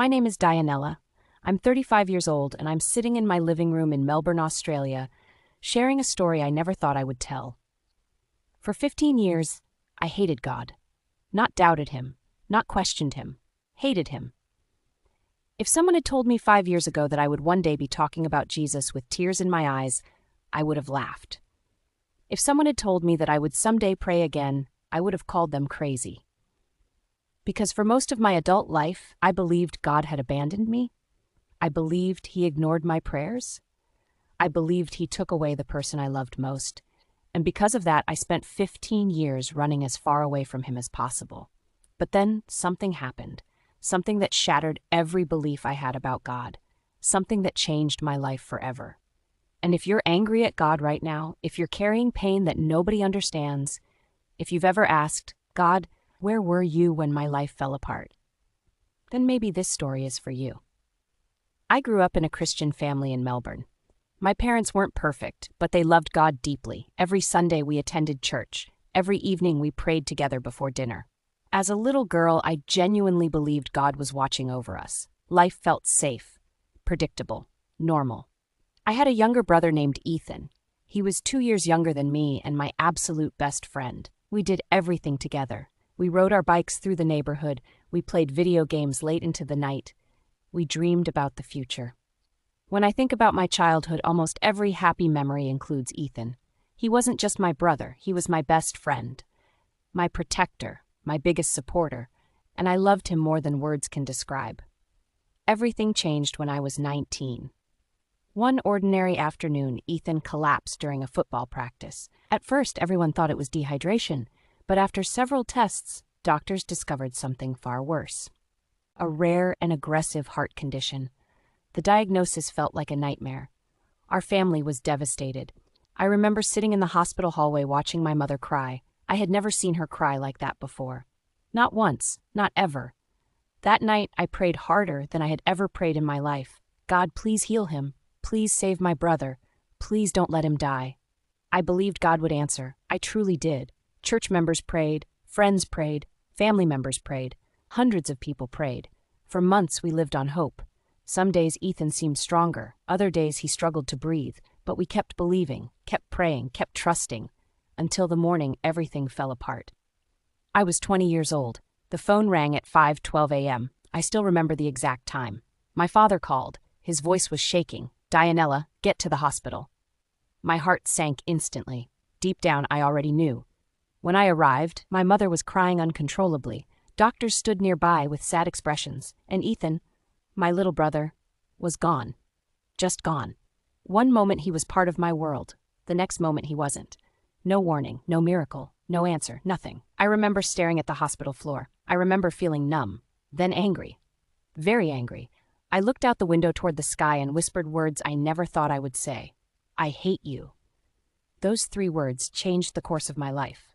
My name is Dianella. I'm 35 years old and I'm sitting in my living room in Melbourne, Australia, sharing a story I never thought I would tell. For 15 years, I hated God. Not doubted him, not questioned him, hated him. If someone had told me 5 years ago that I would one day be talking about Jesus with tears in my eyes, I would have laughed. If someone had told me that I would someday pray again, I would have called them crazy. Because for most of my adult life, I believed God had abandoned me. I believed he ignored my prayers. I believed he took away the person I loved most. And because of that, I spent 15 years running as far away from him as possible. But then something happened. Something that shattered every belief I had about God. Something that changed my life forever. And if you're angry at God right now, if you're carrying pain that nobody understands, if you've ever asked, God, where were you when my life fell apart? Then maybe this story is for you. I grew up in a Christian family in Melbourne. My parents weren't perfect, but they loved God deeply. Every Sunday we attended church. Every evening we prayed together before dinner. As a little girl, I genuinely believed God was watching over us. Life felt safe, predictable, normal. I had a younger brother named Ethan. He was 2 years younger than me and my absolute best friend. We did everything together. We rode our bikes through the neighborhood. We played video games late into the night. We dreamed about the future. When I think about my childhood, almost every happy memory includes Ethan. He wasn't just my brother, he was my best friend, my protector, my biggest supporter, and I loved him more than words can describe. Everything changed when I was 19. One ordinary afternoon, Ethan collapsed during a football practice. At first, everyone thought it was dehydration, but after several tests, doctors discovered something far worse. A rare and aggressive heart condition. The diagnosis felt like a nightmare. Our family was devastated. I remember sitting in the hospital hallway watching my mother cry. I had never seen her cry like that before. Not once, not ever. That night, I prayed harder than I had ever prayed in my life. God, please heal him. Please save my brother. Please don't let him die. I believed God would answer. I truly did. Church members prayed, friends prayed, family members prayed. Hundreds of people prayed. For months we lived on hope. Some days Ethan seemed stronger, other days he struggled to breathe, but we kept believing, kept praying, kept trusting, until the morning everything fell apart. I was 20 years old. The phone rang at 5:12 a.m. I still remember the exact time. My father called. His voice was shaking. Dianella, get to the hospital. My heart sank instantly. Deep down, I already knew. When I arrived, my mother was crying uncontrollably. Doctors stood nearby with sad expressions, and Ethan, my little brother, was gone. Just gone. One moment he was part of my world. The next moment he wasn't. No warning, no miracle, no answer, nothing. I remember staring at the hospital floor. I remember feeling numb, then angry. Very angry. I looked out the window toward the sky and whispered words I never thought I would say. I hate you. Those 3 words changed the course of my life.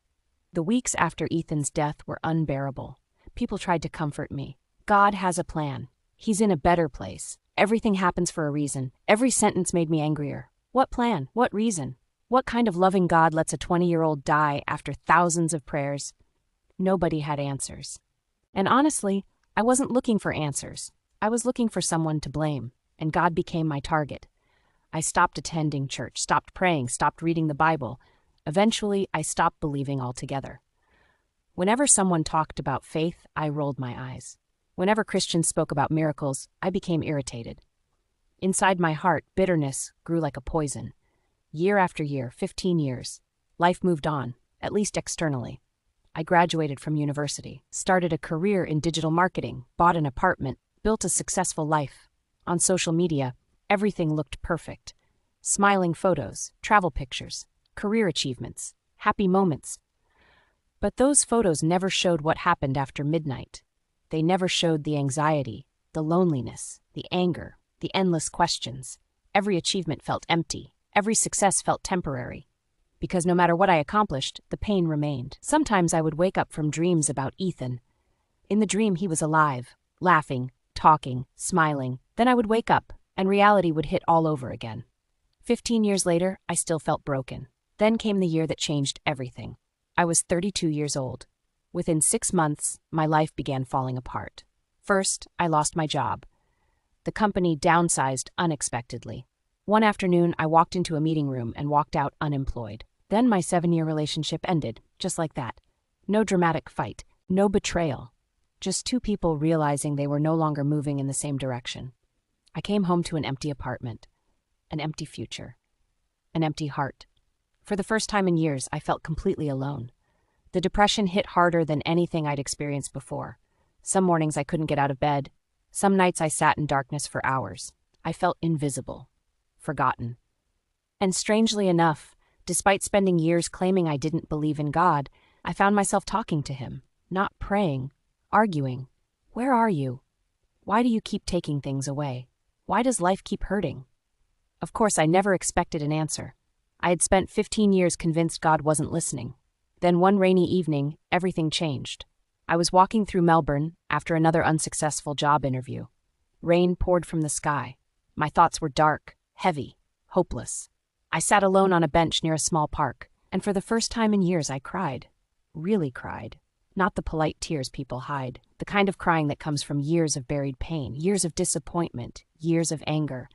The weeks after Ethan's death were unbearable. People tried to comfort me. God has a plan. He's in a better place. Everything happens for a reason. Every sentence made me angrier. What plan? What reason? What kind of loving God lets a 20-year-old die after thousands of prayers? Nobody had answers. And honestly, I wasn't looking for answers. I was looking for someone to blame, and God became my target. I stopped attending church, stopped praying, stopped reading the Bible. Eventually, I stopped believing altogether. Whenever someone talked about faith, I rolled my eyes. Whenever Christians spoke about miracles, I became irritated. Inside my heart, bitterness grew like a poison. Year after year, 15 years, life moved on, at least externally. I graduated from university, started a career in digital marketing, bought an apartment, built a successful life. On social media, everything looked perfect. Smiling photos, travel pictures, career achievements, happy moments. But those photos never showed what happened after midnight. They never showed the anxiety, the loneliness, the anger, the endless questions. Every achievement felt empty. Every success felt temporary. Because no matter what I accomplished, the pain remained. Sometimes I would wake up from dreams about Ethan. In the dream, he was alive, laughing, talking, smiling. Then I would wake up, and reality would hit all over again. 15 years later, I still felt broken. Then came the year that changed everything. I was 32 years old. Within 6 months, my life began falling apart. First, I lost my job. The company downsized unexpectedly. One afternoon, I walked into a meeting room and walked out unemployed. Then my 7-year relationship ended, just like that. No dramatic fight, no betrayal. Just two people realizing they were no longer moving in the same direction. I came home to an empty apartment, an empty future, an empty heart. For the first time in years, I felt completely alone. The depression hit harder than anything I'd experienced before. Some mornings I couldn't get out of bed. Some nights I sat in darkness for hours. I felt invisible, forgotten. And strangely enough, despite spending years claiming I didn't believe in God, I found myself talking to him, not praying, arguing. Where are you? Why do you keep taking things away? Why does life keep hurting? Of course, I never expected an answer. I had spent 15 years convinced God wasn't listening. Then one rainy evening, everything changed. I was walking through Melbourne after another unsuccessful job interview. Rain poured from the sky. My thoughts were dark, heavy, hopeless. I sat alone on a bench near a small park, and for the first time in years I cried. Really cried. Not the polite tears people hide, the kind of crying that comes from years of buried pain, years of disappointment, years of anger.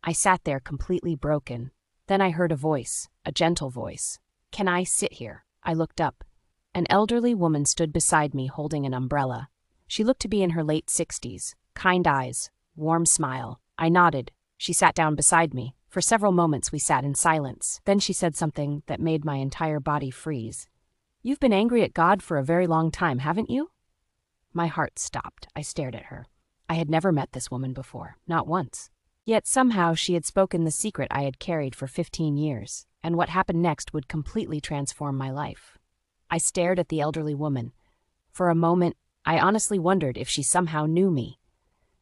I sat there completely broken. Then I heard a voice, a gentle voice. "Can I sit here?" I looked up. An elderly woman stood beside me holding an umbrella. She looked to be in her late 60s, kind eyes, warm smile. I nodded. She sat down beside me. For several moments we sat in silence. Then she said something that made my entire body freeze. "You've been angry at God for a very long time, haven't you?" My heart stopped. I stared at her. I had never met this woman before, not once. Yet somehow she had spoken the secret I had carried for 15 years, and what happened next would completely transform my life. I stared at the elderly woman. For a moment, I honestly wondered if she somehow knew me.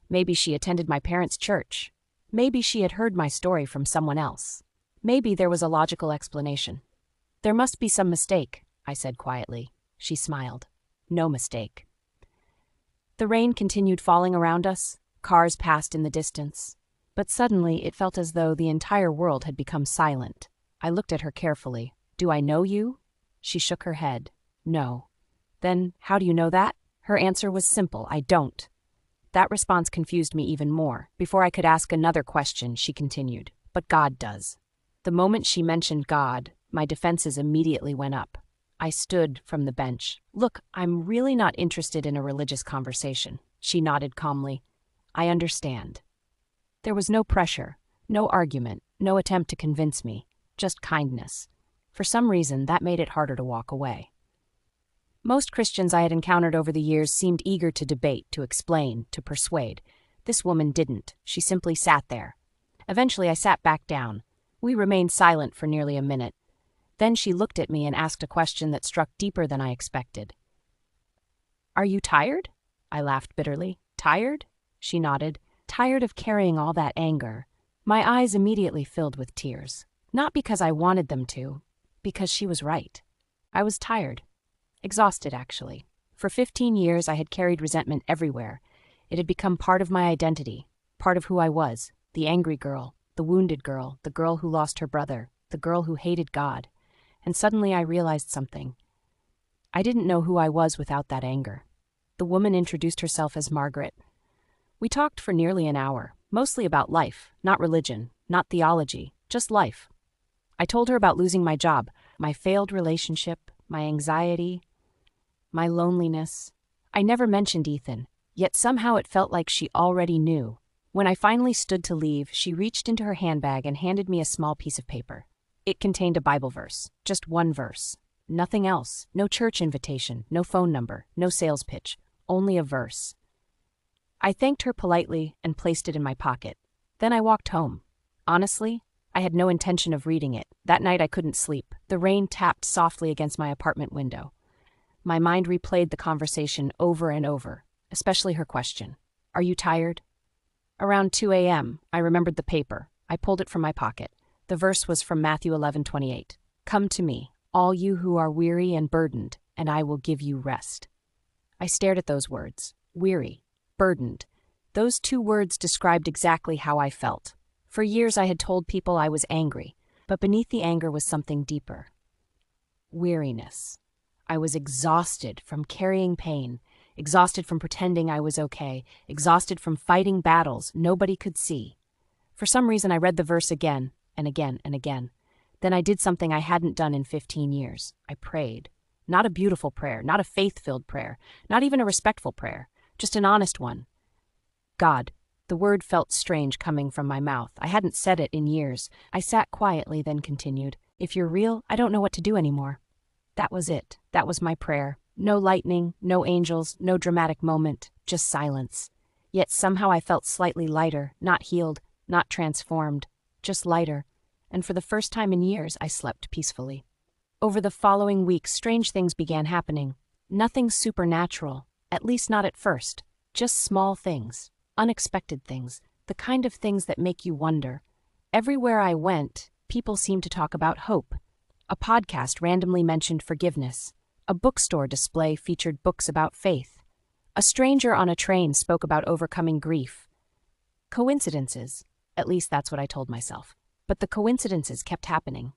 Maybe she attended my parents' church. Maybe she had heard my story from someone else. Maybe there was a logical explanation. "There must be some mistake," I said quietly. She smiled. "No mistake." The rain continued falling around us. Cars passed in the distance. But suddenly it felt as though the entire world had become silent. I looked at her carefully. "Do I know you?" She shook her head. "No." "Then how do you know that?" Her answer was simple. "I don't." That response confused me even more. Before I could ask another question, she continued, "But God does." The moment she mentioned God, my defenses immediately went up. I stood from the bench. "Look, I'm really not interested in a religious conversation." She nodded calmly. "I understand." There was no pressure, no argument, no attempt to convince me, just kindness. For some reason, that made it harder to walk away. Most Christians I had encountered over the years seemed eager to debate, to explain, to persuade. This woman didn't. She simply sat there. Eventually, I sat back down. We remained silent for nearly a minute. Then she looked at me and asked a question that struck deeper than I expected. "Are you tired?" I laughed bitterly. "Tired?" She nodded. "Tired of carrying all that anger." My eyes immediately filled with tears. Not because I wanted them to, because she was right. I was tired. Exhausted, actually. For 15 years, I had carried resentment everywhere. It had become part of my identity, part of who I was, the angry girl, the wounded girl, the girl who lost her brother, the girl who hated God. And suddenly I realized something. I didn't know who I was without that anger. The woman introduced herself as Margaret. We talked for nearly an hour, mostly about life, not religion, not theology, just life. I told her about losing my job, my failed relationship, my anxiety, my loneliness. I never mentioned Ethan, yet somehow it felt like she already knew. When I finally stood to leave, she reached into her handbag and handed me a small piece of paper. It contained a Bible verse, just one verse. Nothing else, no church invitation, no phone number, no sales pitch, only a verse. I thanked her politely and placed it in my pocket. Then I walked home. Honestly, I had no intention of reading it. That night I couldn't sleep. The rain tapped softly against my apartment window. My mind replayed the conversation over and over, especially her question. "Are you tired?" Around 2 a.m., I remembered the paper. I pulled it from my pocket. The verse was from Matthew 11:28. "Come to me, all you who are weary and burdened, and I will give you rest." I stared at those words. Weary, burdened. Those two words described exactly how I felt. For years I had told people I was angry, but beneath the anger was something deeper. Weariness. I was exhausted from carrying pain, exhausted from pretending I was okay, exhausted from fighting battles nobody could see. For some reason, I read the verse again and again and again. Then I did something I hadn't done in 15 years. I prayed. Not a beautiful prayer, not a faith-filled prayer, not even a respectful prayer, just an honest one. God. The word felt strange coming from my mouth. I hadn't said it in years. I sat quietly, then continued, "If you're real, I don't know what to do anymore." That was it. That was my prayer. No lightning, no angels, no dramatic moment, just silence. Yet somehow I felt slightly lighter, not healed, not transformed, just lighter. And for the first time in years, I slept peacefully. Over the following weeks, strange things began happening. Nothing supernatural, at least not at first. Just small things, unexpected things, the kind of things that make you wonder. Everywhere I went, people seemed to talk about hope. A podcast randomly mentioned forgiveness. A bookstore display featured books about faith. A stranger on a train spoke about overcoming grief. Coincidences, at least that's what I told myself. But the coincidences kept happening.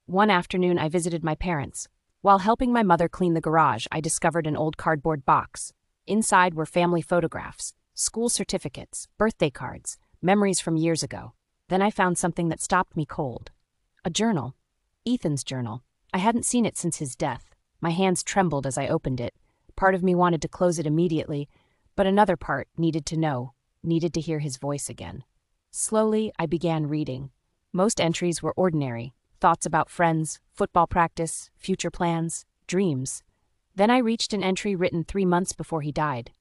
One afternoon, I visited my parents. While helping my mother clean the garage, I discovered an old cardboard box. Inside were family photographs, school certificates, birthday cards, memories from years ago. Then I found something that stopped me cold. A journal. Ethan's journal. I hadn't seen it since his death. My hands trembled as I opened it. Part of me wanted to close it immediately, but another part needed to know, needed to hear his voice again. Slowly, I began reading. Most entries were ordinary. Thoughts about friends, football practice, future plans, dreams. Then I reached an entry written 3 months before he died.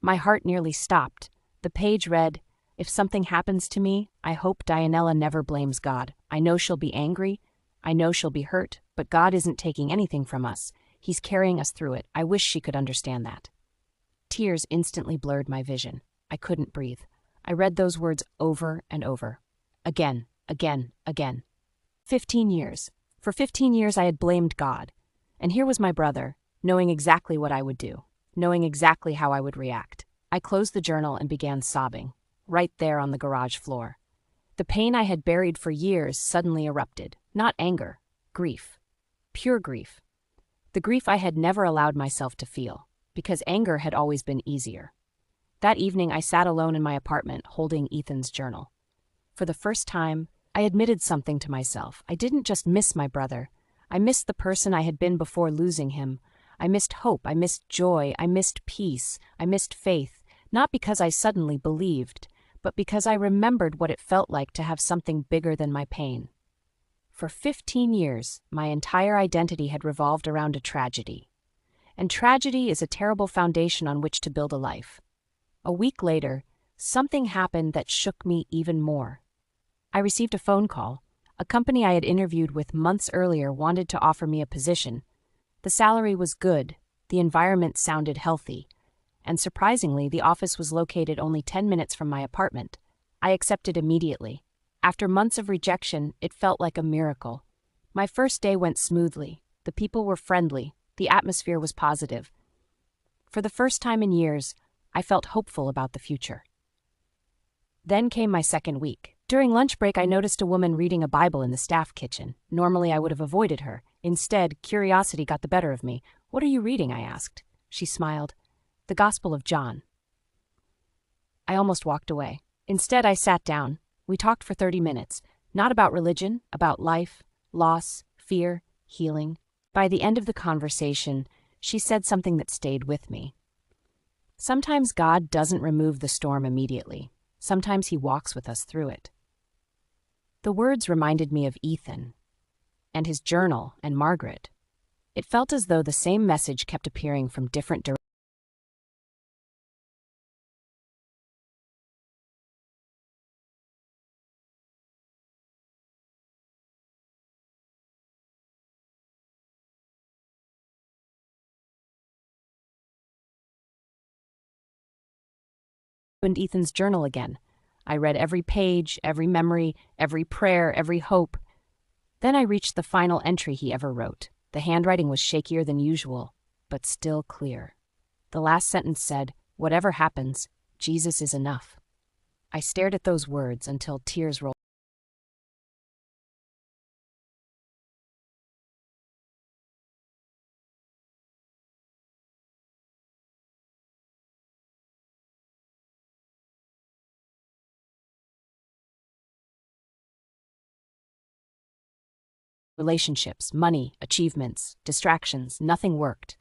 My heart nearly stopped. The page read, "If something happens to me, I hope Dianella never blames God. I know she'll be angry. I know she'll be hurt, but God isn't taking anything from us. He's carrying us through it. I wish she could understand that." Tears instantly blurred my vision. I couldn't breathe. I read those words over and over. Again, again, again. 15 years. For 15 years I had blamed God. And here was my brother, knowing exactly what I would do, knowing exactly how I would react. I closed the journal and began sobbing, right there on the garage floor. The pain I had buried for years suddenly erupted. Not anger, grief. Pure grief. The grief I had never allowed myself to feel, because anger had always been easier. That evening I sat alone in my apartment, holding Ethan's journal. For the first time, I admitted something to myself. I didn't just miss my brother. I missed the person I had been before losing him. I missed hope, I missed joy, I missed peace, I missed faith, not because I suddenly believed, but because I remembered what it felt like to have something bigger than my pain. For 15 years, my entire identity had revolved around a tragedy. And tragedy is a terrible foundation on which to build a life. A week later, something happened that shook me even more. I received a phone call. A company I had interviewed with months earlier wanted to offer me a position. The salary was good, the environment sounded healthy, and surprisingly, the office was located only 10 minutes from my apartment. I accepted immediately. After months of rejection, it felt like a miracle. My first day went smoothly. The people were friendly. The atmosphere was positive. For the first time in years, I felt hopeful about the future. Then came my second week. During lunch break, I noticed a woman reading a Bible in the staff kitchen. Normally, I would have avoided her. Instead, curiosity got the better of me. "What are you reading?" I asked. She smiled. "The Gospel of John." I almost walked away. Instead, I sat down. We talked for 30 minutes. Not about religion, about life, loss, fear, healing. By the end of the conversation, she said something that stayed with me. Sometimes God doesn't remove the storm immediately. Sometimes he walks with us through it. The words reminded me of Ethan, and his journal, and Margaret. It felt as though the same message kept appearing from different directions. Opened Ethan's journal again. I read every page, every memory, every prayer, every hope. Then I reached the final entry he ever wrote. The handwriting was shakier than usual, but still clear. The last sentence said, "Whatever happens, Jesus is enough." I stared at those words until tears rolled. Relationships, money, achievements, distractions, nothing worked.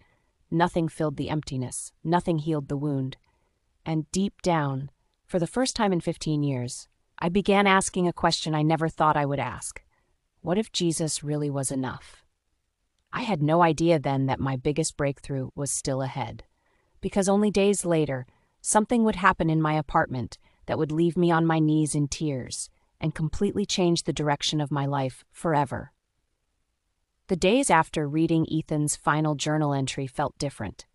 Nothing filled the emptiness. Nothing healed the wound. And deep down, for the first time in 15 years, I began asking a question I never thought I would ask. What if Jesus really was enough? I had no idea then that my biggest breakthrough was still ahead. Because only days later, something would happen in my apartment that would leave me on my knees in tears and completely change the direction of my life forever. The days after reading Ethan's final journal entry felt different.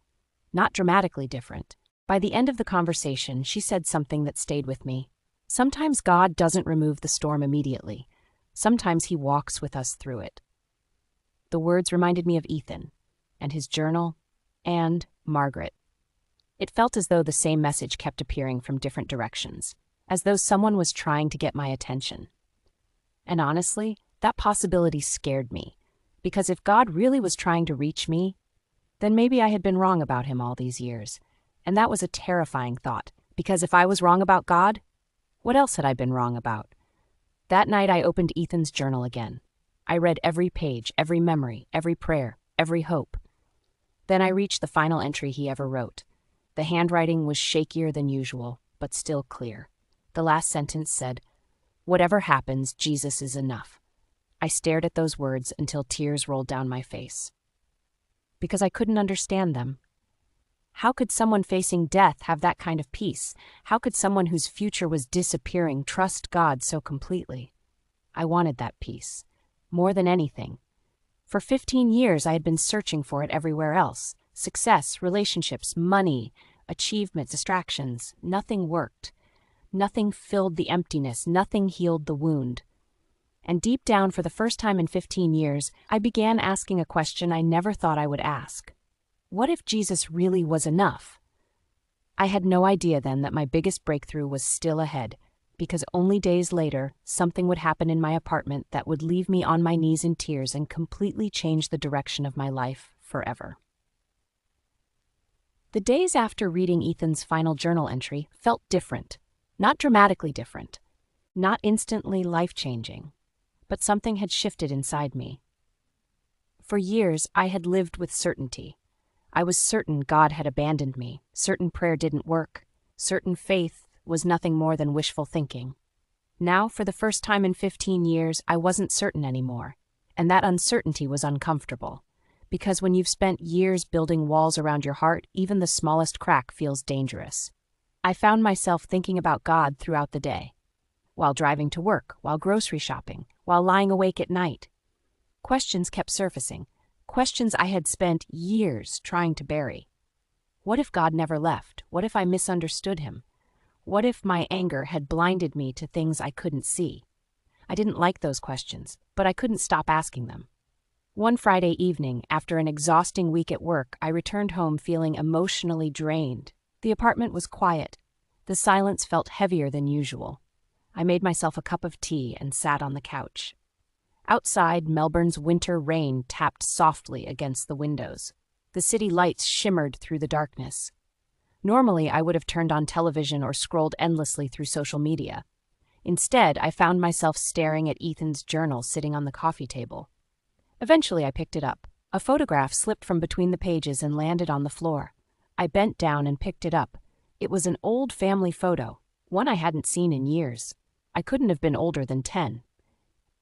Not dramatically different. By the end of the conversation, she said something that stayed with me. Sometimes God doesn't remove the storm immediately. Sometimes He walks with us through it. The words reminded me of Ethan, and his journal, and Margaret. It felt as though the same message kept appearing from different directions, as though someone was trying to get my attention. And honestly, that possibility scared me, because if God really was trying to reach me, then maybe I had been wrong about Him all these years. And that was a terrifying thought, because if I was wrong about God, what else had I been wrong about? That night I opened Ethan's journal again. I read every page, every memory, every prayer, every hope. Then I reached the final entry he ever wrote. The handwriting was shakier than usual, but still clear. The last sentence said, "Whatever happens, Jesus is enough." I stared at those words until tears rolled down my face. Because I couldn't understand them. How could someone facing death have that kind of peace? How could someone whose future was disappearing trust God so completely? I wanted that peace. More than anything. For 15 years, I had been searching for it everywhere else. Success, relationships, money, achievement, distractions. Nothing worked. Nothing filled the emptiness. Nothing healed the wound. And deep down, for the first time in 15 years, I began asking a question I never thought I would ask. What if Jesus really was enough? I had no idea then that my biggest breakthrough was still ahead, because only days later, something would happen in my apartment that would leave me on my knees in tears and completely change the direction of my life forever. The days after reading Ethan's final journal entry felt different. Not dramatically different. Not instantly life-changing. But something had shifted inside me. For years, I had lived with certainty. I was certain God had abandoned me, certain prayer didn't work, certain faith was nothing more than wishful thinking. Now, for the first time in 15 years, I wasn't certain anymore, and that uncertainty was uncomfortable, because when you've spent years building walls around your heart, even the smallest crack feels dangerous. I found myself thinking about God throughout the day, while driving to work, while grocery shopping, while lying awake at night. Questions kept surfacing, questions I had spent years trying to bury. What if God never left? What if I misunderstood Him? What if my anger had blinded me to things I couldn't see? I didn't like those questions, but I couldn't stop asking them. One Friday evening, after an exhausting week at work, I returned home feeling emotionally drained. The apartment was quiet. The silence felt heavier than usual. I made myself a cup of tea and sat on the couch. Outside, Melbourne's winter rain tapped softly against the windows. The city lights shimmered through the darkness. Normally, I would have turned on television or scrolled endlessly through social media. Instead, I found myself staring at Ethan's journal sitting on the coffee table. Eventually, I picked it up. A photograph slipped from between the pages and landed on the floor. I bent down and picked it up. It was an old family photo, one I hadn't seen in years. I couldn't have been older than 10.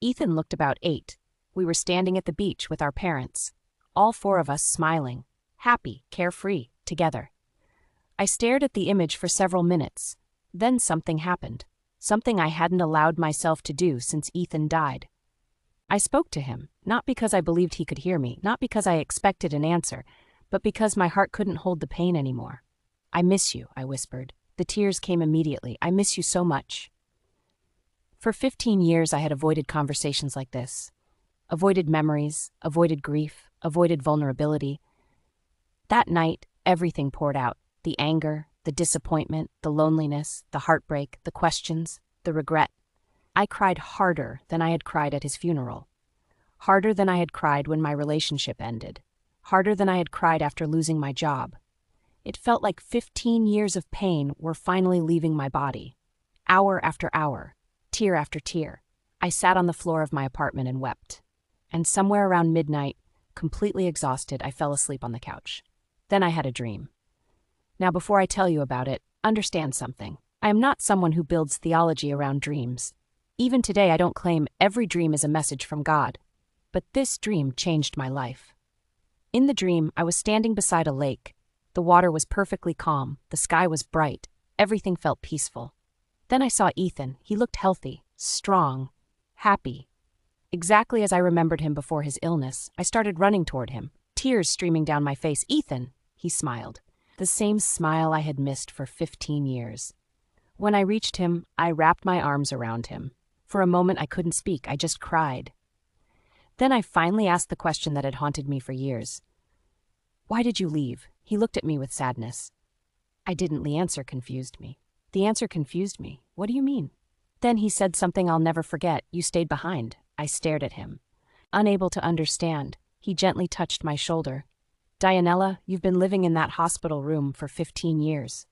Ethan looked about 8. We were standing at the beach with our parents, all 4 of us smiling, happy, carefree, together. I stared at the image for several minutes. Then something happened, something I hadn't allowed myself to do since Ethan died. I spoke to him, not because I believed he could hear me, not because I expected an answer, but because my heart couldn't hold the pain anymore. "I miss you," I whispered. The tears came immediately. "I miss you so much." For 15 years, I had avoided conversations like this. Avoided memories, avoided grief, avoided vulnerability. That night, everything poured out. The anger, the disappointment, the loneliness, the heartbreak, the questions, the regret. I cried harder than I had cried at his funeral. Harder than I had cried when my relationship ended. Harder than I had cried after losing my job. It felt like 15 years of pain were finally leaving my body. Hour after hour, tear after tear, I sat on the floor of my apartment and wept. and somewhere around midnight, completely exhausted, I fell asleep on the couch. Then I had a dream. Now, before I tell you about it, understand something. I am not someone who builds theology around dreams. Even today, I don't claim every dream is a message from God. But this dream changed my life. In the dream, I was standing beside a lake. The water was perfectly calm, the sky was bright, everything felt peaceful. Then I saw Ethan. He looked healthy, strong, happy. Exactly as I remembered him before his illness, I started running toward him, tears streaming down my face. "Ethan," he smiled. The same smile I had missed for 15 years. When I reached him, I wrapped my arms around him. For a moment, I couldn't speak. I just cried. Then I finally asked the question that had haunted me for years. "Why did you leave?" He looked at me with sadness. I didn't. The answer confused me. The answer confused me. What do you mean? Then he said something I'll never forget. "You stayed behind." I stared at him. Unable to understand, he gently touched my shoulder. "Dianella, you've been living in that hospital room for 15 years.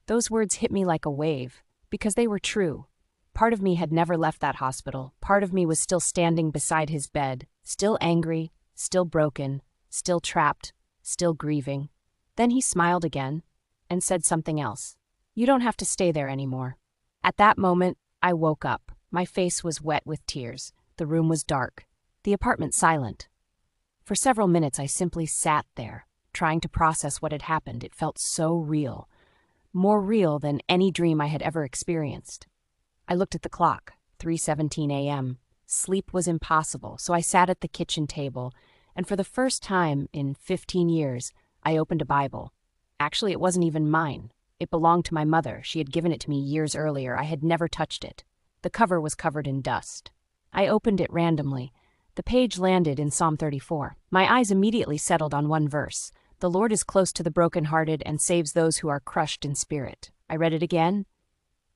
Those words hit me like a wave, because they were true. Part of me had never left that hospital. Part of me was still standing beside his bed, still angry, still broken, still trapped, still grieving. Then he smiled again and said something else. "You don't have to stay there anymore." At that moment, I woke up. My face was wet with tears. The room was dark, the apartment silent. For several minutes, I simply sat there, trying to process what had happened. It felt so real, more real than any dream I had ever experienced. I looked at the clock, 3:17 a.m. Sleep was impossible, so I sat at the kitchen table, and for the first time in 15 years, I opened a Bible. Actually, it wasn't even mine. It belonged to my mother. She had given it to me years earlier. I had never touched it. The cover was covered in dust. I opened it randomly. The page landed in Psalm 34. My eyes immediately settled on one verse. "The Lord is close to the brokenhearted and saves those who are crushed in spirit." I read it again,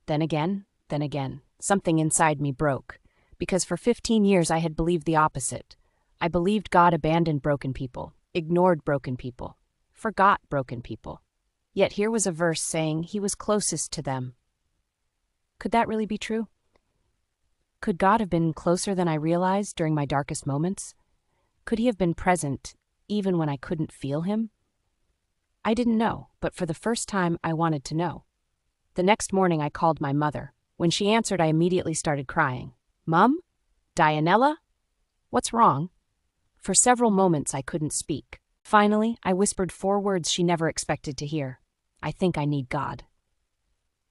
then again, then again. Something inside me broke, because for 15 years I had believed the opposite. I believed God abandoned broken people, ignored broken people, forgot broken people. Yet here was a verse saying he was closest to them. Could that really be true? Could God have been closer than I realized during my darkest moments? Could he have been present even when I couldn't feel him? I didn't know, but for the first time I wanted to know. The next morning I called my mother. When she answered, I immediately started crying. "Mum? Dianella? What's wrong?" For several moments I couldn't speak. Finally, I whispered 4 words she never expected to hear. "I think I need God."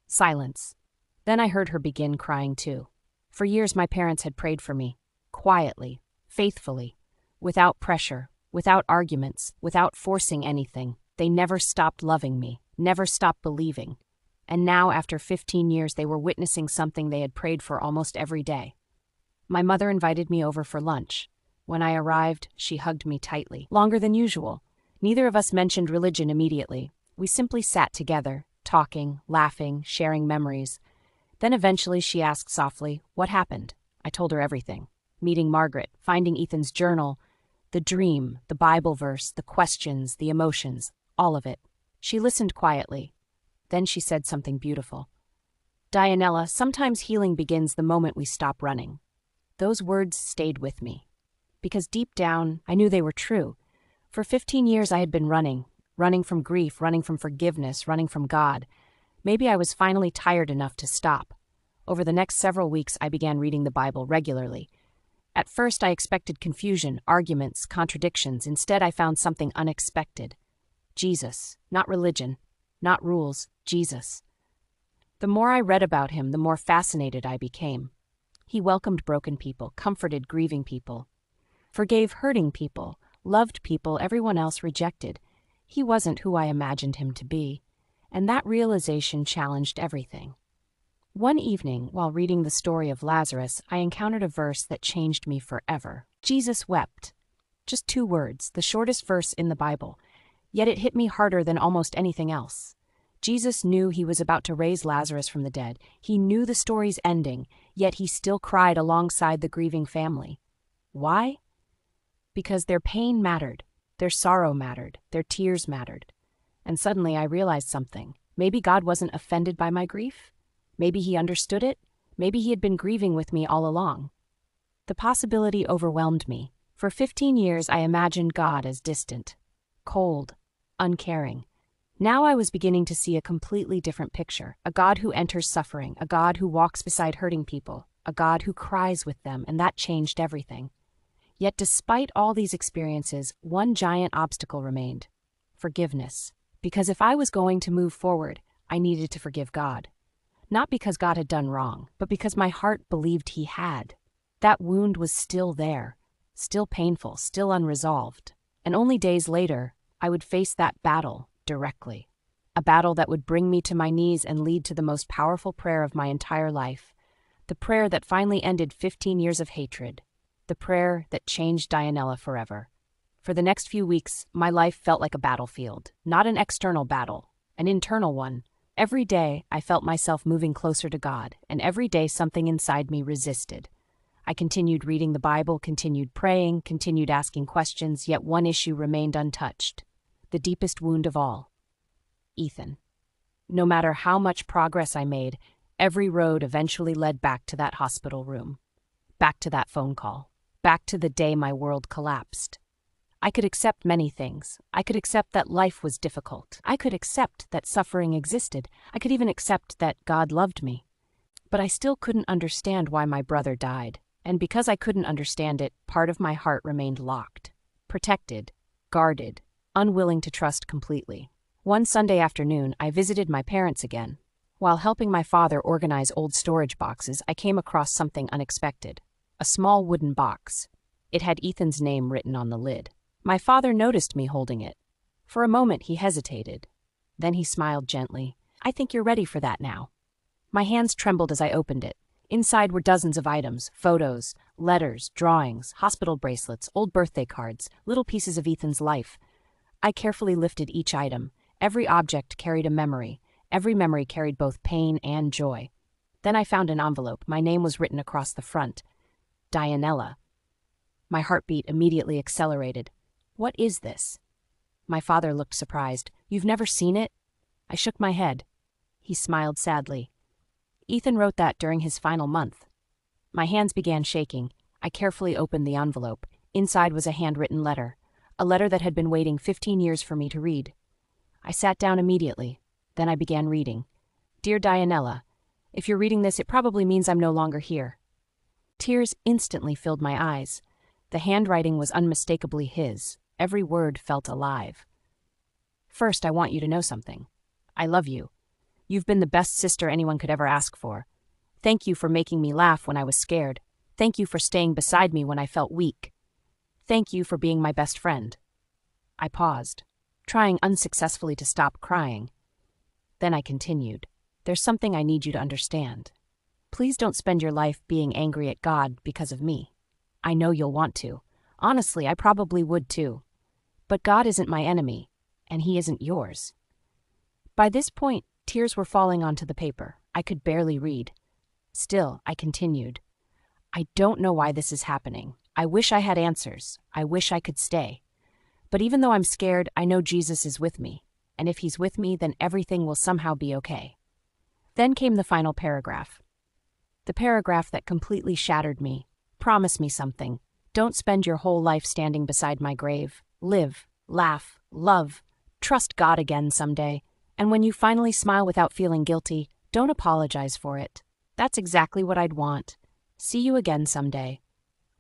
Silence. Then I heard her begin crying too. For years my parents had prayed for me, quietly, faithfully, without pressure, without arguments, without forcing anything. They never stopped loving me, never stopped believing. And now, after 15 years, they were witnessing something they had prayed for almost every day. My mother invited me over for lunch. When I arrived, she hugged me tightly, longer than usual. Neither of us mentioned religion immediately. We simply sat together, talking, laughing, sharing memories. Then eventually she asked softly, "What happened?" I told her everything. Meeting Margaret, finding Ethan's journal, the dream, the Bible verse, the questions, the emotions, all of it. She listened quietly. Then she said something beautiful. "Dianella, sometimes healing begins the moment we stop running." Those words stayed with me, because deep down, I knew they were true. For 15 years I had been running from grief, running from forgiveness, running from God. Maybe I was finally tired enough to stop. Over the next several weeks, I began reading the Bible regularly. At first, I expected confusion, arguments, contradictions. Instead, I found something unexpected. Jesus, not religion, not rules, Jesus. The more I read about him, the more fascinated I became. He welcomed broken people, comforted grieving people, forgave hurting people, loved people everyone else rejected. He wasn't who I imagined him to be, and that realization challenged everything. One evening, while reading the story of Lazarus, I encountered a verse that changed me forever. Jesus wept. Just 2 words, the shortest verse in the Bible. Yet it hit me harder than almost anything else. Jesus knew he was about to raise Lazarus from the dead. He knew the story's ending, yet he still cried alongside the grieving family. Why? Because their pain mattered, their sorrow mattered, their tears mattered. And suddenly I realized something. Maybe God wasn't offended by my grief? Maybe he understood it? Maybe he had been grieving with me all along. The possibility overwhelmed me. For 15 years, I imagined God as distant, cold, uncaring. Now I was beginning to see a completely different picture, a God who enters suffering, a God who walks beside hurting people, a God who cries with them, and that changed everything. Yet despite all these experiences, one giant obstacle remained: forgiveness. Because if I was going to move forward, I needed to forgive God. Not because God had done wrong, but because my heart believed He had. That wound was still there, still painful, still unresolved. And only days later, I would face that battle directly. A battle that would bring me to my knees and lead to the most powerful prayer of my entire life. The prayer that finally ended 15 years of hatred. The prayer that changed Dianella forever. For the next few weeks, my life felt like a battlefield. Not an external battle, an internal one. Every day, I felt myself moving closer to God, and every day something inside me resisted. I continued reading the Bible, continued praying, continued asking questions, yet one issue remained untouched. The deepest wound of all. Ethan. No matter how much progress I made, every road eventually led back to that hospital room. Back to that phone call. Back to the day my world collapsed. I could accept many things. I could accept that life was difficult. I could accept that suffering existed. I could even accept that God loved me. But I still couldn't understand why my brother died. And because I couldn't understand it, part of my heart remained locked, protected, guarded, unwilling to trust completely. One Sunday afternoon, I visited my parents again. While helping my father organize old storage boxes, I came across something unexpected. A small wooden box. It had Ethan's name written on the lid. My father noticed me holding it. For a moment, he hesitated. Then he smiled gently. "I think you're ready for that now." My hands trembled as I opened it. Inside were dozens of items, photos, letters, drawings, hospital bracelets, old birthday cards, little pieces of Ethan's life. I carefully lifted each item. Every object carried a memory. Every memory carried both pain and joy. Then I found an envelope. My name was written across the front. Dianella. My heartbeat immediately accelerated. What is this? My father looked surprised. "You've never seen it?" I shook my head. He smiled sadly. "Ethan wrote that during his final month." My hands began shaking. I carefully opened the envelope. Inside was a handwritten letter. A letter that had been waiting 15 years for me to read. I sat down immediately. Then I began reading. "Dear Dianella, if you're reading this, it probably means I'm no longer here." Tears instantly filled my eyes. The handwriting was unmistakably his. Every word felt alive. "First, I want you to know something. I love you. You've been the best sister anyone could ever ask for. Thank you for making me laugh when I was scared. Thank you for staying beside me when I felt weak. Thank you for being my best friend." I paused, trying unsuccessfully to stop crying. Then I continued. "There's something I need you to understand. Please don't spend your life being angry at God because of me. I know you'll want to. Honestly, I probably would too. But God isn't my enemy, and He isn't yours." By this point, tears were falling onto the paper. I could barely read. Still, I continued. "I don't know why this is happening. I wish I had answers. I wish I could stay. But even though I'm scared, I know Jesus is with me. And if He's with me, then everything will somehow be okay." Then came the final paragraph. The paragraph that completely shattered me. "Promise me something. Don't spend your whole life standing beside my grave. Live, laugh, love. Trust God again someday. And when you finally smile without feeling guilty, don't apologize for it. That's exactly what I'd want. See you again someday.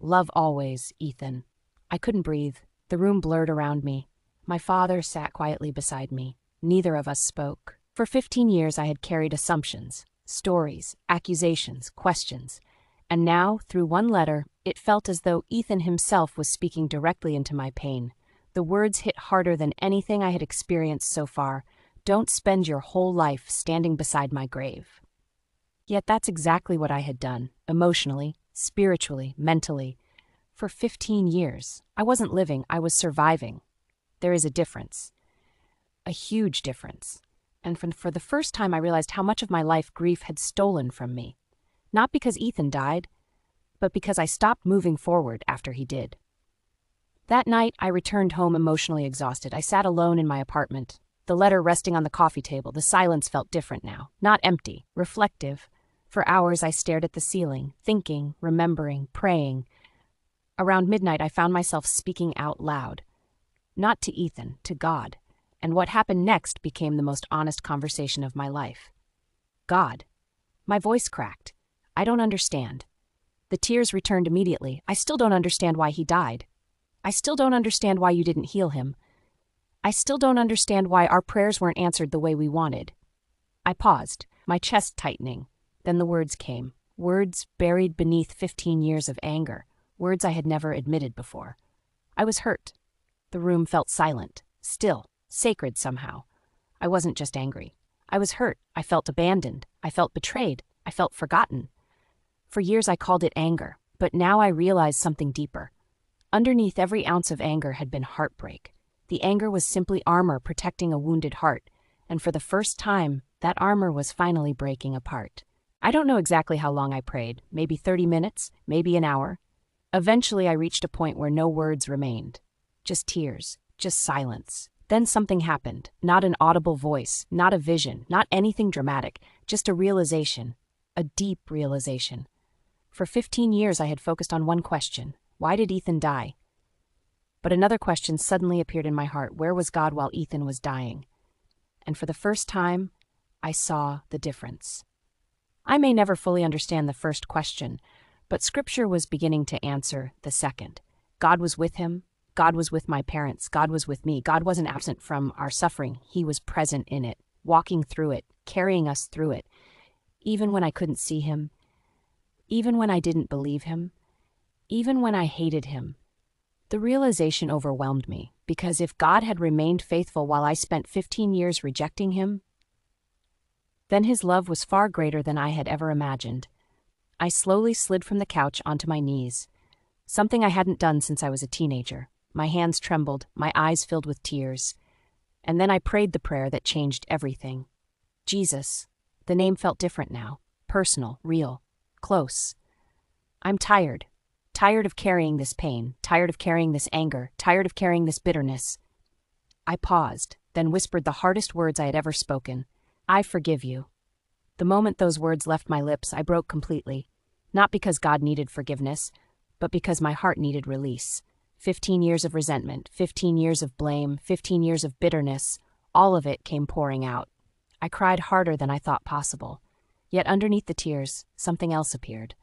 Love always, Ethan." I couldn't breathe. The room blurred around me. My father sat quietly beside me. Neither of us spoke. For 15 years I had carried assumptions, stories, accusations, questions. And now, through one letter, it felt as though Ethan himself was speaking directly into my pain. The words hit harder than anything I had experienced so far. Don't spend your whole life standing beside my grave. Yet that's exactly what I had done, emotionally, spiritually, mentally. For 15 years, I wasn't living, I was surviving. There is a difference. A huge difference. And for the first time I realized how much of my life grief had stolen from me. Not because Ethan died, but because I stopped moving forward after he did. That night, I returned home emotionally exhausted. I sat alone in my apartment, the letter resting on the coffee table. The silence felt different now, not empty, reflective. For hours I stared at the ceiling, thinking, remembering, praying. Around midnight, I found myself speaking out loud. Not to Ethan, to God. And what happened next became the most honest conversation of my life. God. My voice cracked. I don't understand. The tears returned immediately. I still don't understand why he died. I still don't understand why you didn't heal him. I still don't understand why our prayers weren't answered the way we wanted. I paused, my chest tightening. Then the words came. Words buried beneath 15 years of anger. Words I had never admitted before. I was hurt. The room felt silent, still, sacred somehow. I wasn't just angry. I was hurt. I felt abandoned. I felt betrayed. I felt forgotten. For years I called it anger, but now I realized something deeper. Underneath every ounce of anger had been heartbreak. The anger was simply armor protecting a wounded heart, and for the first time, that armor was finally breaking apart. I don't know exactly how long I prayed, maybe 30 minutes, maybe an hour. Eventually I reached a point where no words remained. Just tears, just silence. Then something happened. Not an audible voice, not a vision, not anything dramatic, just a realization, a deep realization. For 15 years I had focused on one question. Why did Ethan die? But another question suddenly appeared in my heart. Where was God while Ethan was dying? And for the first time, I saw the difference. I may never fully understand the first question, but Scripture was beginning to answer the second. God was with him. God was with my parents. God was with me. God wasn't absent from our suffering. He was present in it, walking through it, carrying us through it. Even when I couldn't see him, even when I didn't believe him, even when I hated him. The realization overwhelmed me, because if God had remained faithful while I spent 15 years rejecting him, then his love was far greater than I had ever imagined. I slowly slid from the couch onto my knees, something I hadn't done since I was a teenager. My hands trembled, my eyes filled with tears. And then I prayed the prayer that changed everything. Jesus. The name felt different now, personal, real, close. I'm tired. Tired of carrying this pain, tired of carrying this anger, tired of carrying this bitterness. I paused, then whispered the hardest words I had ever spoken. I forgive you. The moment those words left my lips, I broke completely. Not because God needed forgiveness, but because my heart needed release. 15 years of resentment, 15 years of blame, 15 years of bitterness, all of it came pouring out. I cried harder than I thought possible. Yet underneath the tears, something else appeared.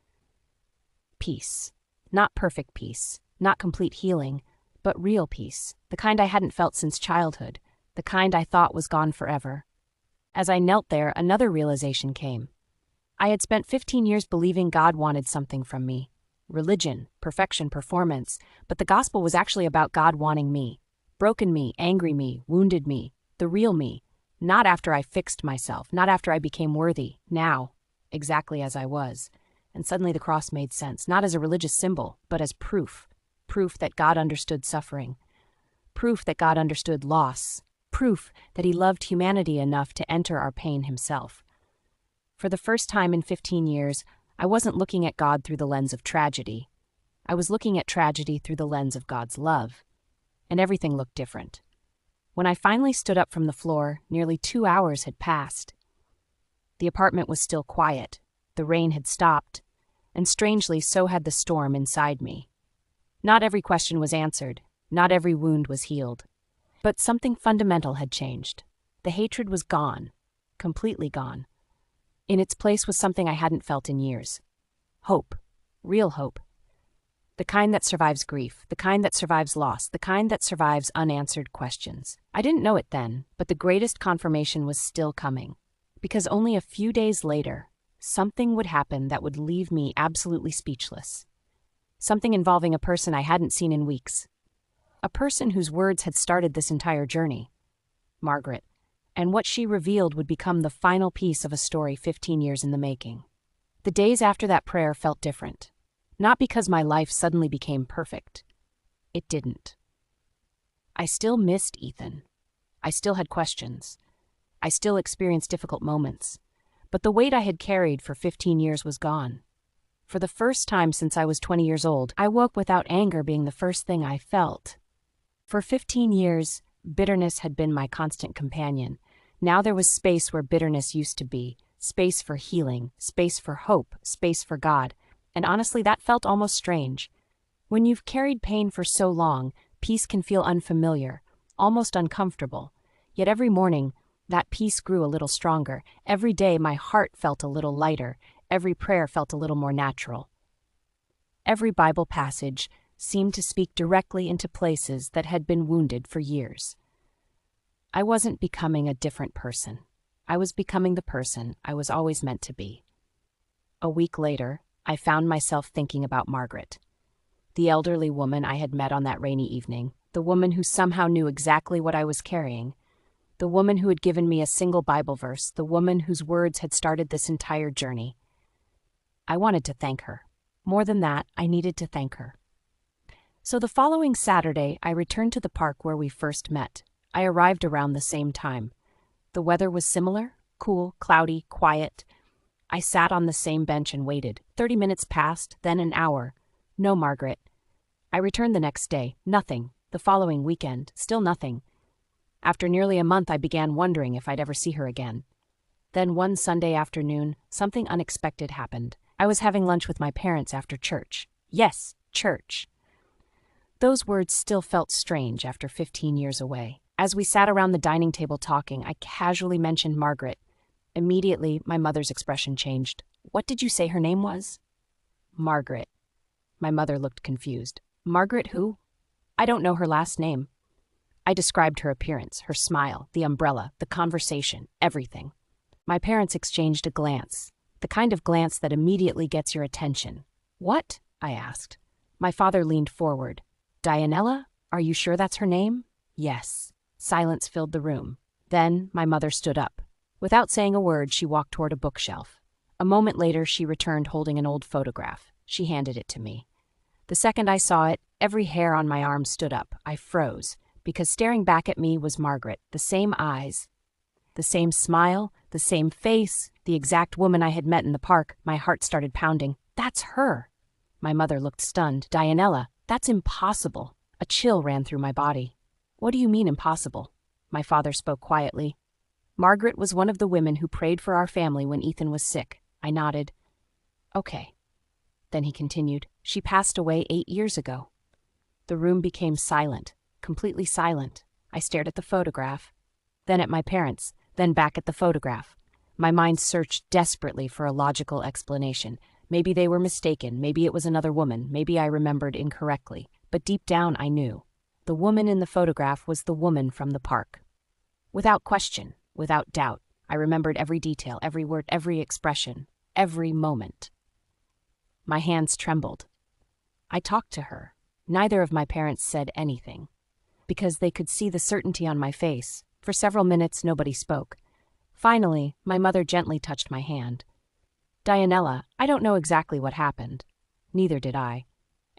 Peace. Not perfect peace, not complete healing, but real peace, the kind I hadn't felt since childhood, the kind I thought was gone forever. As I knelt there, another realization came. I had spent 15 years believing God wanted something from me. Religion, perfection, performance, but the gospel was actually about God wanting me. Broken me, angry me, wounded me, the real me. Not after I fixed myself, not after I became worthy, now, exactly as I was. And suddenly the cross made sense, not as a religious symbol, but as proof. Proof that God understood suffering. Proof that God understood loss. Proof that he loved humanity enough to enter our pain himself. For the first time in 15 years, I wasn't looking at God through the lens of tragedy. I was looking at tragedy through the lens of God's love. And everything looked different. When I finally stood up from the floor, nearly 2 hours had passed. The apartment was still quiet. The rain had stopped, and strangely so had the storm inside me. Not every question was answered, not every wound was healed. But something fundamental had changed. The hatred was gone, completely gone. In its place was something I hadn't felt in years. Hope, real hope. The kind that survives grief, the kind that survives loss, the kind that survives unanswered questions. I didn't know it then, but the greatest confirmation was still coming. Because only a few days later, something would happen that would leave me absolutely speechless. Something involving a person I hadn't seen in weeks. A person whose words had started this entire journey. Margaret. And what she revealed would become the final piece of a story 15 years in the making. The days after that prayer felt different. Not because my life suddenly became perfect. It didn't. I still missed Ethan. I still had questions. I still experienced difficult moments. But the weight I had carried for 15 years was gone. For the first time since I was 20 years old, I woke without anger being the first thing I felt. For 15 years, bitterness had been my constant companion. Now there was space where bitterness used to be, space for healing, space for hope, space for God. And honestly, that felt almost strange. When you've carried pain for so long, peace can feel unfamiliar, almost uncomfortable. Yet every morning, that peace grew a little stronger. Every day, my heart felt a little lighter. Every prayer felt a little more natural. Every Bible passage seemed to speak directly into places that had been wounded for years. I wasn't becoming a different person. I was becoming the person I was always meant to be. A week later, I found myself thinking about Margaret, the elderly woman I had met on that rainy evening, the woman who somehow knew exactly what I was carrying, the woman who had given me a single Bible verse, the woman whose words had started this entire journey. I wanted to thank her. More than that, I needed to thank her. So the following Saturday, I returned to the park where we first met. I arrived around the same time. The weather was similar, cool, cloudy, quiet. I sat on the same bench and waited. 30 minutes passed, then an hour. No Margaret. I returned the next day. Nothing. The following weekend. Still nothing. After nearly a month, I began wondering if I'd ever see her again. Then one Sunday afternoon, something unexpected happened. I was having lunch with my parents after church. Yes, church. Those words still felt strange after 15 years away. As we sat around the dining table talking, I casually mentioned Margaret. Immediately, my mother's expression changed. What did you say her name was? Margaret. My mother looked confused. Margaret who? I don't know her last name. I described her appearance, her smile, the umbrella, the conversation, everything. My parents exchanged a glance, the kind of glance that immediately gets your attention. What? I asked. My father leaned forward. Dianella? Are you sure that's her name? Yes. Silence filled the room. Then my mother stood up. Without saying a word, she walked toward a bookshelf. A moment later, she returned holding an old photograph. She handed it to me. The second I saw it, every hair on my arm stood up. I froze, because staring back at me was Margaret, the same eyes, the same smile, the same face, the exact woman I had met in the park. My heart started pounding. That's her. My mother looked stunned. Dianella, that's impossible. A chill ran through my body. What do you mean impossible? My father spoke quietly. Margaret was one of the women who prayed for our family when Ethan was sick. I nodded. Okay. Then he continued, she passed away 8 years ago. The room became silent, completely silent. I stared at the photograph, then at my parents, then back at the photograph. My mind searched desperately for a logical explanation. Maybe they were mistaken, maybe it was another woman, maybe I remembered incorrectly. But deep down I knew. The woman in the photograph was the woman from the park. Without question, without doubt, I remembered every detail, every word, every expression, every moment. My hands trembled. I talked to her. Neither of my parents said anything, because they could see the certainty on my face. For several minutes, nobody spoke. Finally, my mother gently touched my hand. Dianella, I don't know exactly what happened. Neither did I.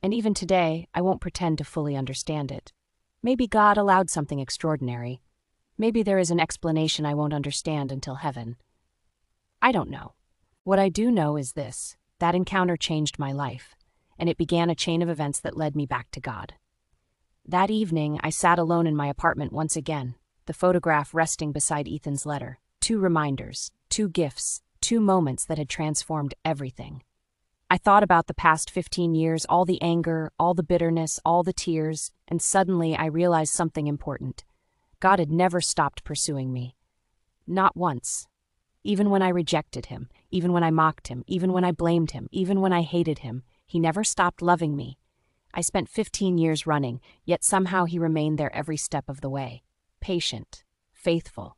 And even today, I won't pretend to fully understand it. Maybe God allowed something extraordinary. Maybe there is an explanation I won't understand until heaven. I don't know. What I do know is this. That encounter changed my life, and it began a chain of events that led me back to God. That evening, I sat alone in my apartment once again, the photograph resting beside Ethan's letter. 2 reminders, 2 gifts, 2 moments that had transformed everything. I thought about the past 15 years, all the anger, all the bitterness, all the tears, and suddenly I realized something important. God had never stopped pursuing me. Not once. Even when I rejected him, even when I mocked him, even when I blamed him, even when I hated him, he never stopped loving me. I spent 15 years running, yet somehow he remained there every step of the way. Patient, faithful,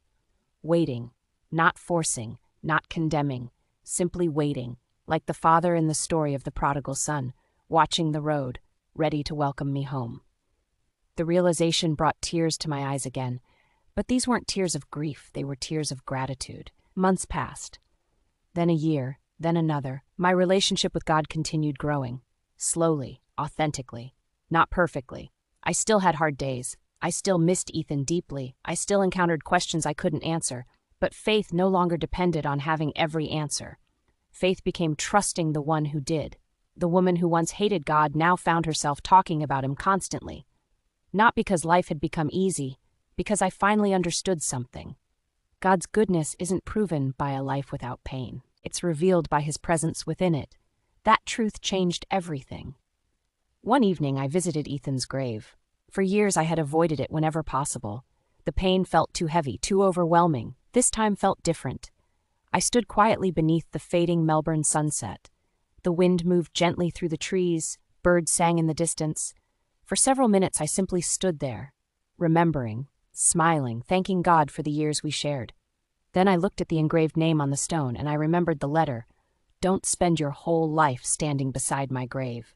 waiting, not forcing, not condemning, simply waiting, like the father in the story of the prodigal son, watching the road, ready to welcome me home. The realization brought tears to my eyes again, but these weren't tears of grief, they were tears of gratitude. Months passed. Then a year, then another. My relationship with God continued growing. Slowly, authentically, not perfectly. I still had hard days. I still missed Ethan deeply. I still encountered questions I couldn't answer. But faith no longer depended on having every answer. Faith became trusting the one who did. The woman who once hated God now found herself talking about him constantly. Not because life had become easy, because I finally understood something. God's goodness isn't proven by a life without pain. It's revealed by his presence within it. That truth changed everything. One evening, I visited Ethan's grave. For years, I had avoided it whenever possible. The pain felt too heavy, too overwhelming. This time felt different. I stood quietly beneath the fading Melbourne sunset. The wind moved gently through the trees, birds sang in the distance. For several minutes, I simply stood there, remembering, smiling, thanking God for the years we shared. Then I looked at the engraved name on the stone, and I remembered the letter, "Don't spend your whole life standing beside my grave."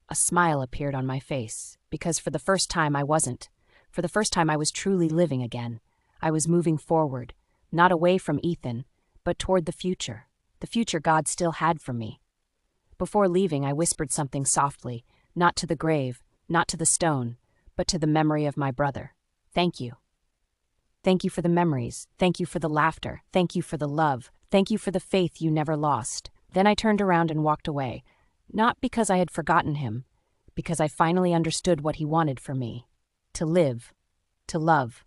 A smile appeared on my face, because for the first time I wasn't. For the first time I was truly living again. I was moving forward, not away from Ethan, but toward the future God still had for me. Before leaving, I whispered something softly, not to the grave, not to the stone, but to the memory of my brother. Thank you. Thank you for the memories. Thank you for the laughter. Thank you for the love. Thank you for the faith you never lost. Then I turned around and walked away, not because I had forgotten him, because I finally understood what he wanted for me. To live, to love,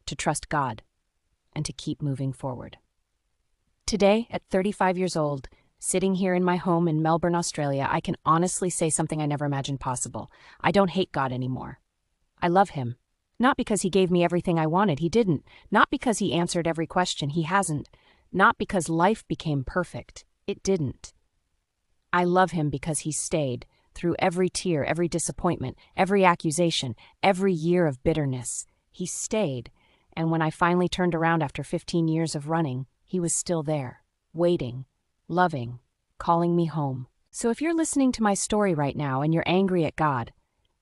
to trust God, and to keep moving forward. Today, at 35 years old, sitting here in my home in Melbourne, Australia, I can honestly say something I never imagined possible. I don't hate God anymore. I love him. Not because he gave me everything I wanted, he didn't. Not because he answered every question, he hasn't. Not because life became perfect, it didn't. I love him because he stayed, through every tear, every disappointment, every accusation, every year of bitterness. He stayed, and when I finally turned around after 15 years of running, he was still there, waiting, loving, calling me home. So if you're listening to my story right now and you're angry at God,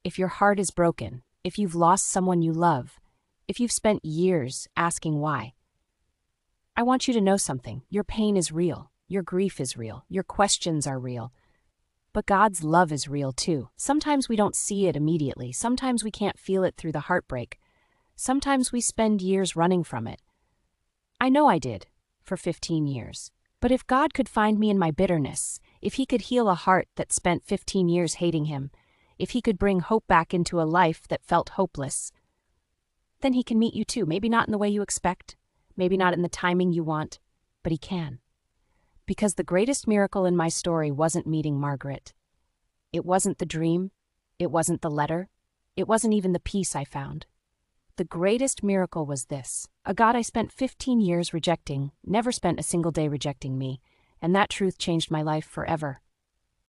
if your heart is broken, if you've lost someone you love, if you've spent years asking why, I want you to know something. Your pain is real. Your grief is real. Your questions are real. But God's love is real too. Sometimes we don't see it immediately. Sometimes we can't feel it through the heartbreak. Sometimes we spend years running from it. I know I did, for 15 years. But if God could find me in my bitterness, if he could heal a heart that spent 15 years hating him, if he could bring hope back into a life that felt hopeless, then he can meet you too. Maybe not in the way you expect, maybe not in the timing you want, but he can. Because the greatest miracle in my story wasn't meeting Margaret. It wasn't the dream. It wasn't the letter. It wasn't even the peace I found. The greatest miracle was this. A God I spent 15 years rejecting, never spent a single day rejecting me, and that truth changed my life forever.